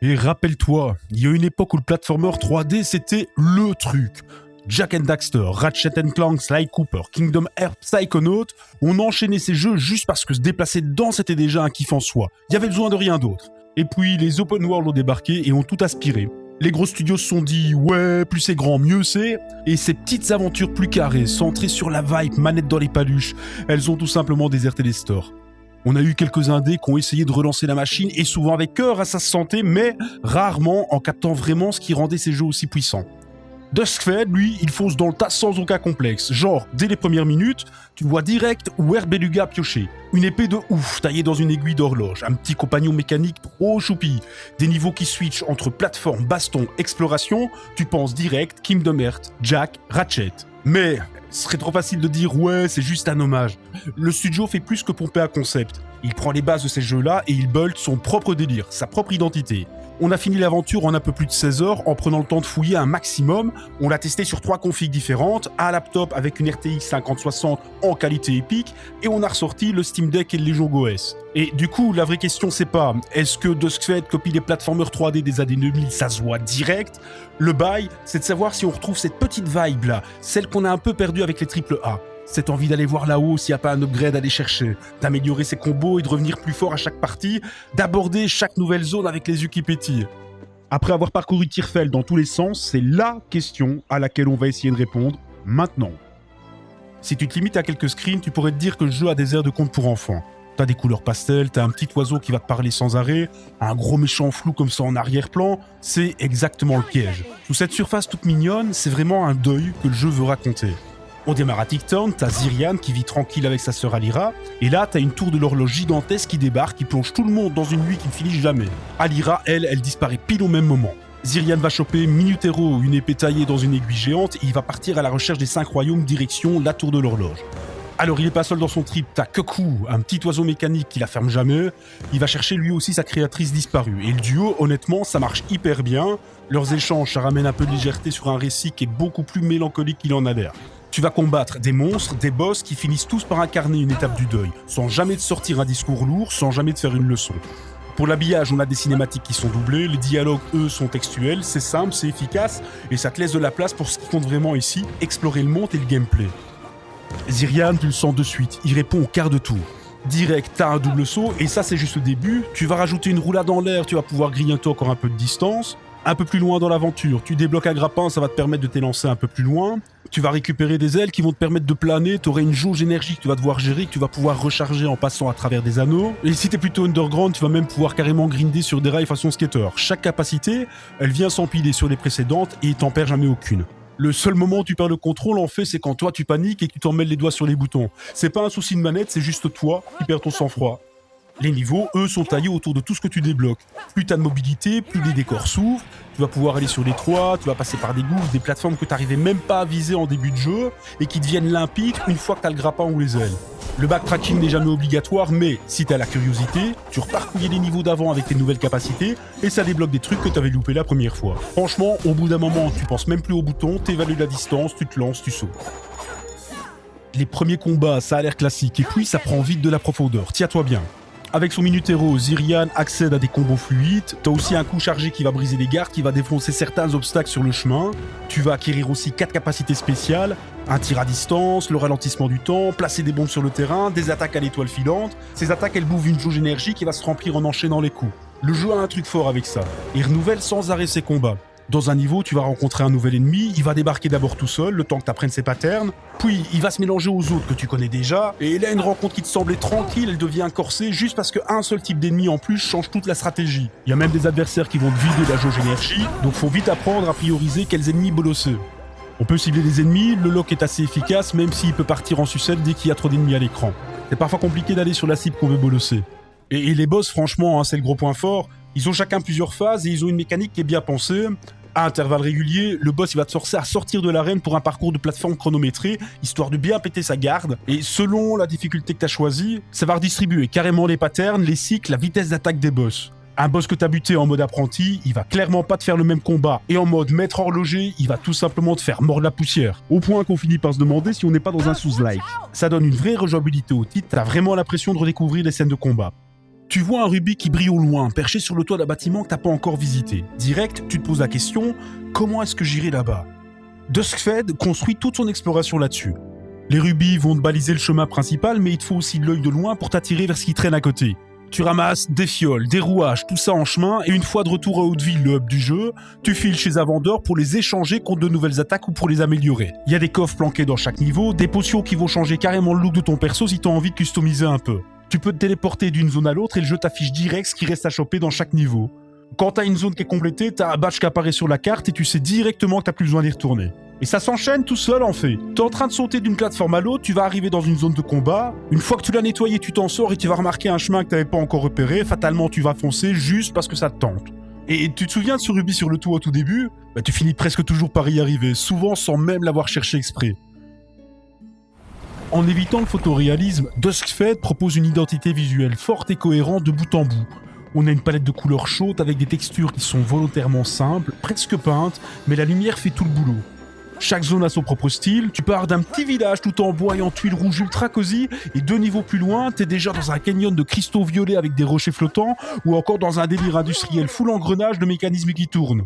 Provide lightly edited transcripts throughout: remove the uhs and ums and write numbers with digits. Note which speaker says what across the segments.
Speaker 1: Et rappelle-toi, il y a une époque où le platformer 3D c'était LE truc. Jak and Daxter, Ratchet and Clank, Sly Cooper, Kingdom Hearts, Psychonaut, on enchaînait ces jeux juste parce que se déplacer dedans c'était déjà un kiff en soi. Il y avait besoin de rien d'autre. Et puis les open world ont débarqué et ont tout aspiré. Les gros studios se sont dit ouais, plus c'est grand, mieux c'est. Et ces petites aventures plus carrées, centrées sur la vibe, manette dans les paluches, elles ont tout simplement déserté les stores. On a eu quelques indés qui ont essayé de relancer la machine, et souvent avec cœur à sa santé, mais rarement en captant vraiment ce qui rendait ces jeux aussi puissants. Duskfed, lui, il fonce dans le tas sans aucun complexe. Genre, dès les premières minutes, tu vois direct où est Beluga pioché. Une épée de ouf, taillée dans une aiguille d'horloge. Un petit compagnon mécanique trop choupi. Des niveaux qui switchent entre plateforme, baston, exploration. Tu penses direct Kingdom Hearts, Jak, Ratchet. Mais, ce serait trop facile de dire ouais, c'est juste un hommage. Le studio fait plus que pomper un concept. Il prend les bases de ces jeux-là et il build son propre délire, sa propre identité. On a fini l'aventure en un peu plus de 16 heures en prenant le temps de fouiller un maximum. On l'a testé sur 3 configs différentes, un laptop avec une RTX 5060 en qualité épique, et on a ressorti le Steam Deck et le Legion OS. Et du coup, la vraie question c'est pas est-ce que Duskfed copie les platformers 3D des années 2000, ça se voit direct. Le bail, c'est de savoir si on retrouve cette petite vibe là, celle qu'on a un peu perdue avec les AAA. Cette envie d'aller voir là-haut s'il n'y a pas un upgrade à aller chercher, d'améliorer ses combos et de revenir plus fort à chaque partie, d'aborder chaque nouvelle zone avec les yeux qui pétillent. Après avoir parcouru Tirfel dans tous les sens, c'est LA question à laquelle on va essayer de répondre maintenant. Si tu te limites à quelques screens, tu pourrais te dire que le jeu a des airs de conte pour enfants. T'as des couleurs pastel, t'as un petit oiseau qui va te parler sans arrêt, un gros méchant flou comme ça en arrière-plan, c'est exactement le piège. Sous cette surface toute mignonne, c'est vraiment un deuil que le jeu veut raconter. On démarre à Ticktown, t'as Zirian qui vit tranquille avec sa sœur Alira, et là t'as une tour de l'horloge gigantesque qui débarque, qui plonge tout le monde dans une nuit qui ne finit jamais. Alira, elle disparaît pile au même moment. Zirian va choper Minutero, une épée taillée dans une aiguille géante, et il va partir à la recherche des 5 royaumes direction la tour de l'horloge. Alors il est pas seul dans son trip, t'as Kekou, un petit oiseau mécanique qui la ferme jamais, il va chercher lui aussi sa créatrice disparue, et le duo, honnêtement, ça marche hyper bien, leurs échanges, ça ramène un peu de légèreté sur un récit qui est beaucoup plus mélancolique qu'il en a l'air. Tu vas combattre des monstres, des boss qui finissent tous par incarner une étape du deuil, sans jamais te sortir un discours lourd, sans jamais te faire une leçon. Pour l'habillage, on a des cinématiques qui sont doublées, les dialogues, eux, sont textuels, c'est simple, c'est efficace, et ça te laisse de la place pour ce qui compte vraiment ici, explorer le monde et le gameplay. Zirian, tu le sens de suite, il répond au quart de tour. Direct, t'as un double saut, et ça c'est juste le début, tu vas rajouter une roulade en l'air, tu vas pouvoir grignoter encore un peu de distance. Un peu plus loin dans l'aventure, tu débloques un grappin, ça va te permettre de t'élancer un peu plus loin. Tu vas récupérer des ailes qui vont te permettre de planer, tu auras une jauge énergie que tu vas devoir gérer, que tu vas pouvoir recharger en passant à travers des anneaux. Et si t'es plutôt underground, tu vas même pouvoir carrément grinder sur des rails façon skater. Chaque capacité, elle vient s'empiler sur les précédentes et t'en perds jamais aucune. Le seul moment où tu perds le contrôle, en fait, c'est quand toi tu paniques et que tu t'en mêles les doigts sur les boutons. C'est pas un souci de manette, c'est juste toi qui perds ton sang-froid. Les niveaux, eux, sont taillés autour de tout ce que tu débloques. Plus t'as de mobilité, plus les décors s'ouvrent, tu vas pouvoir aller sur les toits, tu vas passer par des gouffres, des plateformes que t'arrivais même pas à viser en début de jeu, et qui deviennent limpides une fois que t'as le grappin ou les ailes. Le backtracking n'est jamais obligatoire, mais si t'as la curiosité, tu repars couiller les niveaux d'avant avec tes nouvelles capacités, et ça débloque des trucs que t'avais loupé la première fois. Franchement, au bout d'un moment, tu penses même plus au bouton, t'évalues la distance, tu te lances, tu sautes. Les premiers combats, ça a l'air classique, et puis ça prend vite de la profondeur, tiens-toi bien. Avec son Minutero, Zirian accède à des combos fluides, t'as aussi un coup chargé qui va briser les gardes, qui va défoncer certains obstacles sur le chemin, tu vas acquérir aussi 4 capacités spéciales, un tir à distance, le ralentissement du temps, placer des bombes sur le terrain, des attaques à l'étoile filante. Ces attaques elles bouffent une jauge énergie qui va se remplir en enchaînant les coups. Le jeu a un truc fort avec ça, il renouvelle sans arrêt ses combats. Dans un niveau, tu vas rencontrer un nouvel ennemi, il va débarquer d'abord tout seul, le temps que tu apprennes ses patterns, puis il va se mélanger aux autres que tu connais déjà, et là, une rencontre qui te semblait tranquille, elle devient corsée juste parce qu'un seul type d'ennemi en plus change toute la stratégie. Il y a même des adversaires qui vont te vider la jauge énergie, donc faut vite apprendre à prioriser quels ennemis bolosser. On peut cibler des ennemis, le lock est assez efficace, même s'il peut partir en sucette dès qu'il y a trop d'ennemis à l'écran. C'est parfois compliqué d'aller sur la cible qu'on veut bolosser. Et les boss, franchement, c'est le gros point fort, ils ont chacun plusieurs phases et ils ont une mécanique qui est bien pensée. À intervalles réguliers, le boss il va te forcer à sortir de l'arène pour un parcours de plateforme chronométré, histoire de bien péter sa garde, et selon la difficulté que tu as choisie, ça va redistribuer carrément les patterns, les cycles, la vitesse d'attaque des boss. Un boss que t'as buté en mode apprenti, il va clairement pas te faire le même combat, et en mode maître horloger, il va tout simplement te faire mordre la poussière. Au point qu'on finit par se demander si on n'est pas dans un sous-like. Ça donne une vraie rejouabilité au titre, t'as vraiment l'impression de redécouvrir les scènes de combat. Tu vois un rubis qui brille au loin, perché sur le toit d'un bâtiment que t'as pas encore visité. Direct, tu te poses la question, comment est-ce que j'irai là-bas? Duskfed construit toute son exploration là-dessus. Les rubis vont te baliser le chemin principal, mais il te faut aussi de l'œil de loin pour t'attirer vers ce qui traîne à côté. Tu ramasses des fioles, des rouages, tout ça en chemin, et une fois de retour à Hauteville, le hub du jeu, tu files chez un vendeur pour les échanger contre de nouvelles attaques ou pour les améliorer. Il y a des coffres planqués dans chaque niveau, des potions qui vont changer carrément le look de ton perso si t'as envie de customiser un peu. Tu peux te téléporter d'une zone à l'autre et le jeu t'affiche direct ce qui reste à choper dans chaque niveau. Quand t'as une zone qui est complétée, t'as un badge qui apparaît sur la carte et tu sais directement que t'as plus besoin d'y retourner. Et ça s'enchaîne tout seul en fait. T'es en train de sauter d'une plateforme à l'autre, tu vas arriver dans une zone de combat. Une fois que tu l'as nettoyé, tu t'en sors et tu vas remarquer un chemin que t'avais pas encore repéré. Fatalement, tu vas foncer juste parce que ça te tente. Et tu te souviens de ce rubis sur le toit au tout début? Tu finis presque toujours par y arriver, souvent sans même l'avoir cherché exprès. En évitant le photoréalisme, Duskfed propose une identité visuelle forte et cohérente de bout en bout. On a une palette de couleurs chaudes avec des textures qui sont volontairement simples, presque peintes, mais la lumière fait tout le boulot. Chaque zone a son propre style, tu pars d'un petit village tout en bois et en tuiles rouges ultra cosy, et 2 niveaux plus loin, t'es déjà dans un canyon de cristaux violets avec des rochers flottants, ou encore dans un délire industriel full engrenage de mécanismes qui tournent.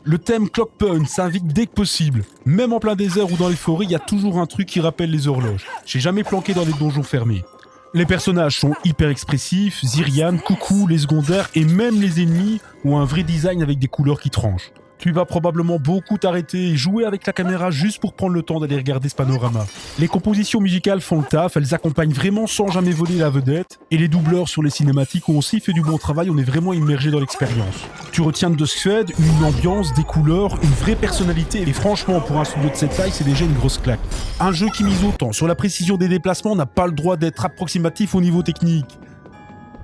Speaker 1: Le thème Clock Punch s'invite dès que possible. Même en plein désert ou dans les forêts, il y a toujours un truc qui rappelle les horloges. J'ai jamais planqué dans des donjons fermés. Les personnages sont hyper expressifs, Zyrian, Coucou, les secondaires et même les ennemis ont un vrai design avec des couleurs qui tranchent. Tu vas probablement beaucoup t'arrêter et jouer avec la caméra juste pour prendre le temps d'aller regarder ce panorama. Les compositions musicales font le taf, elles accompagnent vraiment sans jamais voler la vedette, et les doubleurs sur les cinématiques ont aussi fait du bon travail, on est vraiment immergé dans l'expérience. Tu retiens de Duskfed une ambiance, des couleurs, une vraie personnalité, et franchement pour un studio de cette taille c'est déjà une grosse claque. Un jeu qui mise autant sur la précision des déplacements n'a pas le droit d'être approximatif au niveau technique.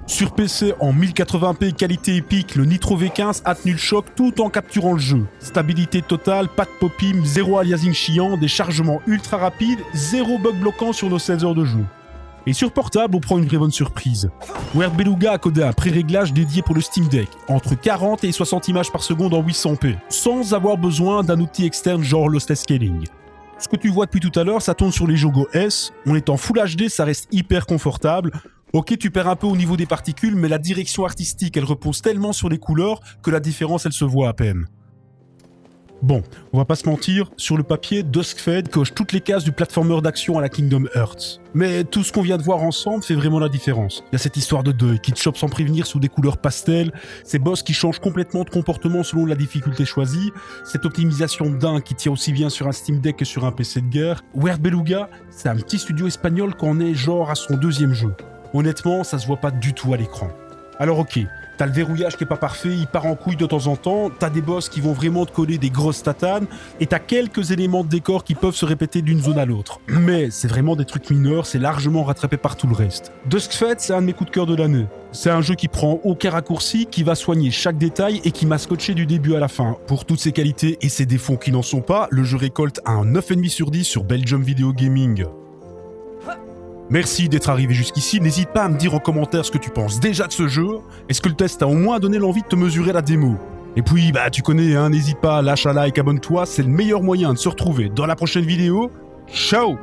Speaker 1: Sur PC en 1080p qualité épique, le Nitro V15 a tenu le choc tout en capturant le jeu. Stabilité totale, pas de pop-in, zéro aliasing chiant, des chargements ultra rapides, zéro bug bloquant sur nos 16 heures de jeu. Et sur portable, on prend une vraie bonne surprise. Weird Beluga a codé un pré-réglage dédié pour le Steam Deck, entre 40 et 60 images par seconde en 800p, sans avoir besoin d'un outil externe genre Lossless Scaling. Ce que tu vois depuis tout à l'heure, ça tourne sur les Jogo S, on est en Full HD, ça reste hyper confortable. Ok, tu perds un peu au niveau des particules, mais la direction artistique, elle repose tellement sur les couleurs que la différence, elle se voit à peine. Bon, on va pas se mentir, sur le papier, Duskfed coche toutes les cases du platformer d'action à la Kingdom Hearts. Mais tout ce qu'on vient de voir ensemble fait vraiment la différence. Il y a cette histoire de deuil qui te chope sans prévenir sous des couleurs pastel, ces boss qui changent complètement de comportement selon la difficulté choisie, cette optimisation dingue qui tient aussi bien sur un Steam Deck que sur un PC de guerre. Weird Beluga, c'est un petit studio espagnol qu'on est genre à son 2e jeu. Honnêtement, ça se voit pas du tout à l'écran. Alors ok, t'as le verrouillage qui est pas parfait, il part en couille de temps en temps, t'as des boss qui vont vraiment te coller des grosses tatanes, et t'as quelques éléments de décor qui peuvent se répéter d'une zone à l'autre. Mais c'est vraiment des trucs mineurs, c'est largement rattrapé par tout le reste. Duskfed, c'est un de mes coups de cœur de l'année. C'est un jeu qui prend aucun raccourci, qui va soigner chaque détail et qui m'a scotché du début à la fin. Pour toutes ses qualités et ses défauts qui n'en sont pas, le jeu récolte un 9,5 sur 10 sur Belgium Video Gaming. Merci d'être arrivé jusqu'ici, n'hésite pas à me dire en commentaire ce que tu penses déjà de ce jeu. Est-ce que le test t'a au moins donné l'envie de te mesurer la démo? Et puis, tu connais, n'hésite pas, lâche un like, abonne-toi, c'est le meilleur moyen de se retrouver dans la prochaine vidéo. Ciao!